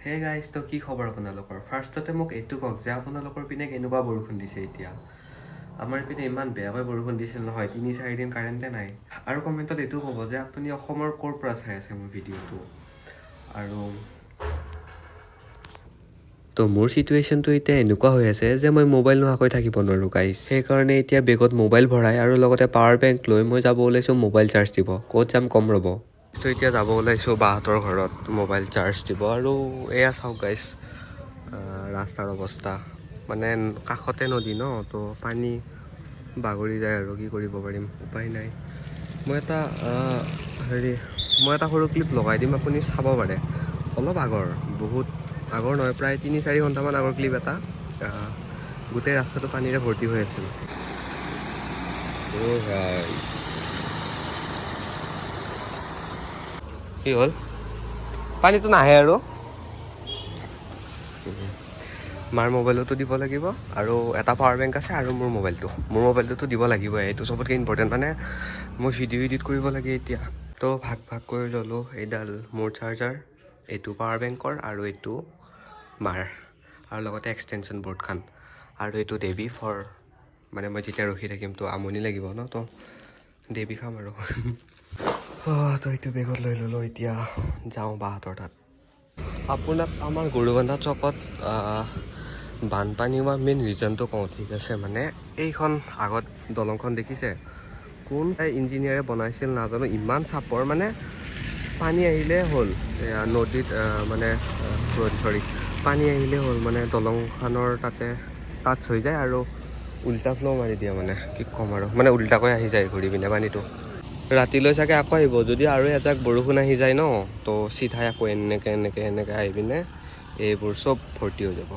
Hey guys, তো কি খবৰ আপোনালোকৰ? ফাৰ্ষ্টতে মোক এইটো কওক যে আপোনালোকৰ পিনে কেনেকুৱা বৰষুণ দিছে এতিয়া? আমাৰ পিনে ইমান বেয়াকৈ বৰষুণ দিছিল নহয়, ৩-৪ দিন কাৰেণ্টে নাই। আৰু কমেণ্টত এইটো ক'ব যে আপুনি অসমৰ ক'ৰ পৰা চাই আছে মোৰ ভিডিঅ'টো। আৰু তো মোৰ চিটুৱেশ্যনটো এতিয়া এনেকুৱা হৈ আছে যে মই মোবাইল নোহোৱাকৈ থাকিব নোৱাৰোঁ গাইজ। সেইকাৰণে এতিয়া বেগত মোবাইল ভৰাই আৰু লগতে পাৱাৰ বেংক লৈ মই যাব ওলাইছোঁ মোবাইল চাৰ্জ দিব। ক'ত যাম কম ৰ'ব। তো এতিয়া যাব ওলাইছোঁ বাহঁতৰ ঘৰত মোবাইল চাৰ্জ দিব। আৰু এয়া চাওক গাইজ, ৰাস্তাৰ অৱস্থা মানে কাষতে নদী ন, তো পানী বাগৰি যায় আৰু কি কৰিব পাৰিম, উপায় নাই। মই এটা সৰু ক্লিপ লগাই দিম, আপুনি চাব পাৰে। অলপ আগৰ, বহুত আগৰ নহয়, প্ৰায় ৩-৪ ঘণ্টামান আগৰ ক্লিপ এটা। গোটেই ৰাস্তাটো পানীৰে ভৰ্তি হৈ আছিল। কি হ'ল? পানীটো নাহে আৰু মাৰ মোবাইলতো দিব লাগিব, আৰু এটা পাৱাৰ বেংক আছে, আৰু মোৰ মোবাইলটোতো দিব লাগিবই। এইটো চবতকৈ ইম্পৰ্টেণ্ট, মানে মই ভিডিঅ' এডিট কৰিব লাগে এতিয়া। তো ভাগ কৰি ল'লোঁ। এইডাল মোৰ চাৰ্জাৰ, এইটো পাৱাৰ বেংকৰ, আৰু এইটো মাৰ, আৰু লগতে এক্সটেনশ্যন বৰ্ডখন, আৰু এইটো দেৱী ফৰ, মানে মই যেতিয়া ৰখি থাকিম তো আমনি লাগিব ন, তো দেৱী খাম আৰু তো এইটো বেগত লৈ ল'লোঁ। এতিয়া যাওঁ বাহঁতৰ তাত। আপোনাক আমাৰ গৰুবান্ধা চকত বানপানী হোৱা মেইন ৰিজনটো কওঁ, ঠিক আছে? মানে এইখন আগত দলংখন দেখিছে? কোন ইঞ্জিনিয়াৰে বনাইছিল নাজানো, ইমান চাপৰ, মানে পানী আহিলেই হ'ল এয়া নদীত, মানে পানী আহিলেই হ'ল, মানে দলংখনৰ তাতে টাচ হৈ যায় আৰু উল্টা ফ্ল' মাৰি দিয়ে। মানে কি ক'ম আৰু, মানে উল্টাকৈ আহি যায় ঘূৰি পিনে পানীটো। ৰাতিলৈ চাগে আকৌ আহিব, যদি আৰু এজাক বৰষুণ আহি যায় ন, তো চিধাই আকৌ এনেকৈ আহি পিনে এইবোৰ চব ভৰ্তি হৈ যাব।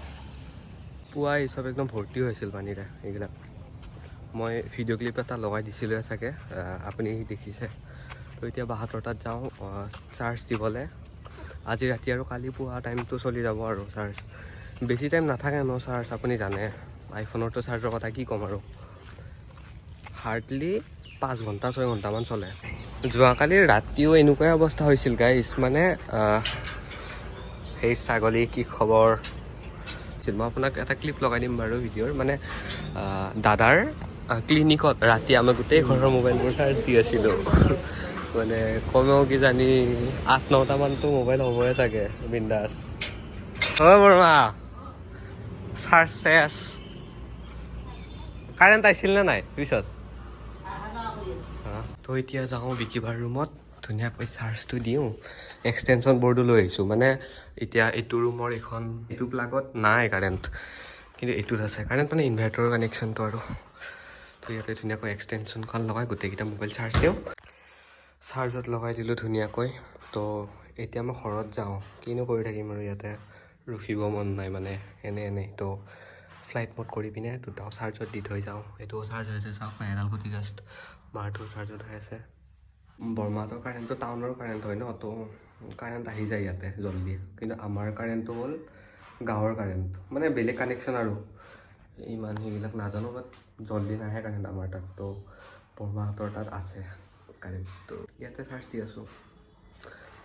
পুৱা এই চব একদম ভৰ্তি হৈছিল পানীৰে এইবিলাক। মই ভিডিঅ' ক্লিপ এটা লগাই দিছিলোঁ চাগে, আপুনি দেখিছে। তো এতিয়া বাহঁতৰ তাত যাওঁ চাৰ্জ দিবলৈ। আজি ৰাতি আৰু কালি পুৱা টাইমটো চলি যাব আৰু চাৰ্জ। বেছি টাইম নাথাকে ন চাৰ্জ, আপুনি জানে আইফোনৰতো চাৰ্জৰ কথা কি ক'ম আৰু। হাৰ্ডলি 5-6 ঘণ্টামান চলে। যোৱাকালি ৰাতিও এনেকুৱাই অৱস্থা হৈছিল গাইজ, মানে সেই ছাগলী কি খবৰ। মই আপোনাক এটা ক্লিপ লগাই দিম বাৰু ভিডিঅ'ৰ, মানে দাদাৰ ক্লিনিকত ৰাতি আমি গোটেই ঘৰৰ মোবাইলবোৰ চাৰ্জ দি আছিলোঁ। মানে কমেও কিজানি 8-9টামানতো মোবাইল হ'বই চাগে বিন্দাছ। হয় বৰমা, চাৰ্জ চেছ। কাৰেণ্ট আহিছিল নে নাই পিছত? তো এতিয়া যাওঁ বিকিবাৰ ৰুমত, ধুনীয়াকৈ চাৰ্জটো দিওঁ। এক্সটেনশ্যন বৰ্ডো লৈ আহিছোঁ, মানে এতিয়া এইটো ৰুমৰ এইটো প্লাগত নাই কাৰেণ্ট, কিন্তু এইটোত আছে কাৰেণ্ট, মানে ইনভাৰ্টাৰৰ কানেকশ্যনটো আৰু। তো ইয়াতে ধুনীয়াকৈ এক্সটেনশ্যনখন লগাই গোটেইকেইটা মোবাইল চাৰ্জ দিওঁ। চাৰ্জত লগাই দিলোঁ ধুনীয়াকৈ। তো এতিয়া মই ঘৰত যাওঁ, কিনো কৰি থাকিম আৰু ইয়াতে, ৰখিব মন নাই মানে এনেই। তো ফ্লাইট মোড কৰি পিনে দুটাও চাৰ্জত দি থৈ যাওঁ। এইটোও চাৰ্জ হৈ আছে, চাওক না এডাল গুটি জাষ্ট। মাৰটোও চাৰ্জত হৈ আছে। বৰমাহঁতৰ কাৰেণ্টটো টাউনৰ কাৰেণ্ট হয় ন, তো কাৰেণ্ট আহি যায় ইয়াতে জল্দি। কিন্তু আমাৰ কাৰেণ্টটো হ'ল গাঁৱৰ কাৰেণ্ট, মানে বেলেগ কানেকশ্যন আৰু। ইমান সেইবিলাক নাজানো, বাট জল্দি নাহে কাৰেণ্ট আমাৰ তাত। তো বৰমাহঁতৰ তাত আছে কাৰেণ্টটো, ইয়াতে চাৰ্জ দি আছোঁ।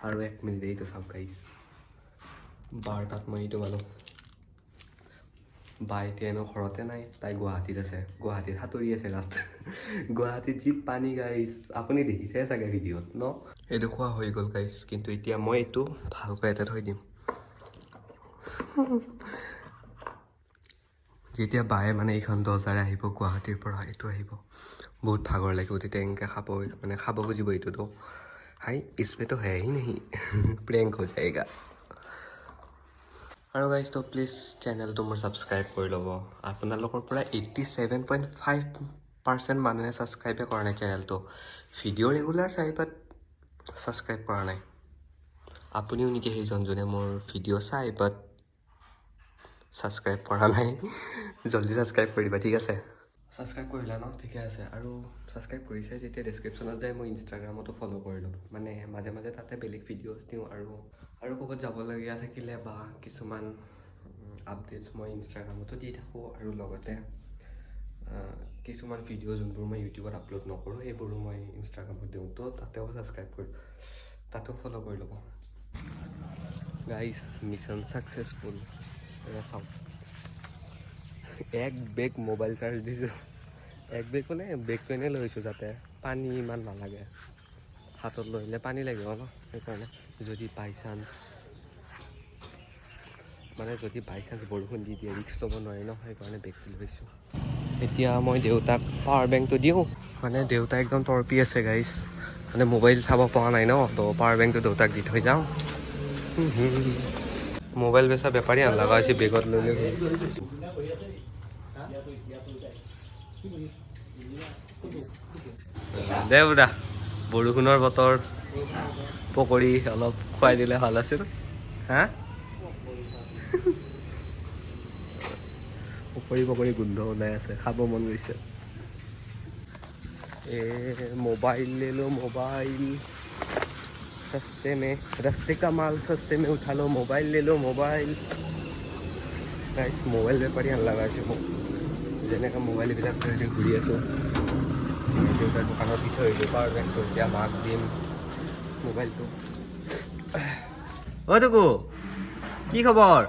আৰু 1 মিনিট, এইটো চাওক গাইজ, বাৰ তাত মই এইটো পালোঁ। বা এতিয়া এনেও ঘৰতে নাই, তাই গুৱাহাটীত আছে, গুৱাহাটীত সাঁতুৰি আছে লাষ্ট। গুৱাহাটীত যি পানী গাইজ, আপুনি দেখিছে চাগে ভিডিঅ'ত ন? এইটো খোৱা হৈ গ'ল গাইজ, কিন্তু এতিয়া মই এইটো ভালকৈ এটা থৈ দিম। যেতিয়া বায়ে মানে এইখন দৰ্জাৰে আহিব গুৱাহাটীৰ পৰা, এইটো আহিব, বহুত ভাগৰ লাগিব তেতিয়া এনেকৈ খাব খুজিব এইটোতো। হাই ইছমে তো হে হি নেহি, প্ৰেংক হৈ যায়গা। আৰু গাইজ, তো প্লিজ চেনেলটো মোৰ ছাবস্ক্ৰাইব কৰি ল'ব। আপোনালোকৰ পৰা 87.5% মানুহে ছাবস্ক্ৰাইবে কৰা নাই চেনেলটো। ভিডিঅ' ৰেগুলাৰ চাই, বাট ছাবস্ক্ৰাইব কৰা নাই। আপুনিও নেকি সেইজন যোনে মোৰ ভিডিঅ' চাই বাট ছাবস্ক্ৰাইব কৰা নাই? জল্দি ছাবস্ক্ৰাইব কৰি দিবা, ঠিক আছে? ছাবস্ক্ৰাইব কৰিলা ন, ঠিকে আছে। আৰু ছাবস্ক্ৰাইব কৰিছে যেতিয়া ডেছক্ৰিপশ্যনত যায় মই ইনষ্টাগ্ৰামতো ফ'ল' কৰি ল'ব, মানে মাজে মাজে তাতে বেলেগ ভিডিঅ'জ দিওঁ। আৰু ক'ৰবাত যাবলগীয়া থাকিলে বা কিছুমান আপডেটছ মই ইনষ্টাগ্ৰামতো দি থাকোঁ। আৰু লগতে কিছুমান ভিডিঅ' যোনবোৰ মই ইউটিউবত আপলোড নকৰোঁ, সেইবোৰো মই ইনষ্টাগ্ৰামত দিওঁ। তো তাতেও ছাবস্ক্ৰাইব কৰি, তাতেও ফ'ল' কৰি ল'ব। Guys mission successful. এটা চাওক, এক বেগ মোবাইল চাৰ্জ দিছোঁ। এক বেগ মানে বেগটো এনেই লৈছোঁ যাতে পানী ইমান নালাগে। হাতত লৈ আহিলে পানী লাগিব ন, সেইকাৰণে যদি বাই চান্স বৰষুণ দি দিয়ে ৰিক্স ল'ব নোৱাৰি ন, সেইকাৰণে বেগটো লৈছোঁ। এতিয়া মই দেউতাক পাৱাৰ বেংকটো দিওঁ, মানে দেউতা একদম তৰপি আছে গাইছ, মানে মোবাইল চাব পৰা নাই ন, তো পাৱাৰ বেংকটো দেউতাক দি থৈ যাওঁ। মোবাইল বেচা বেপাৰী আনলগা হৈছে, বেগত লৈ লৈ দে বুদা। বৰষুণৰ বতৰ, পকৰি অলপ খুৱাই দিলে ভাল আছিল। হা পকৰি গোন্ধ ওলাই আছে, খাব মন গৈছে। मोबाइल ले लो मोबाइल, सस्ते में रस्ते का माल सस्ते में उठा लो, मोबाइल ले लो मोबाइल। गाइस मोबाइल बेपारी আনলগা হৈছে মোক, যেনেকৈ মোবাইল এইবিলাক ধৰি ঘূৰি আছোঁ। দেউতাৰ দোকানত দি থৈ আহিলোঁ পাৱাৰ বেংকটো, এতিয়া মাক দিম মোবাইলটো। অ' টুকু কি খবৰ?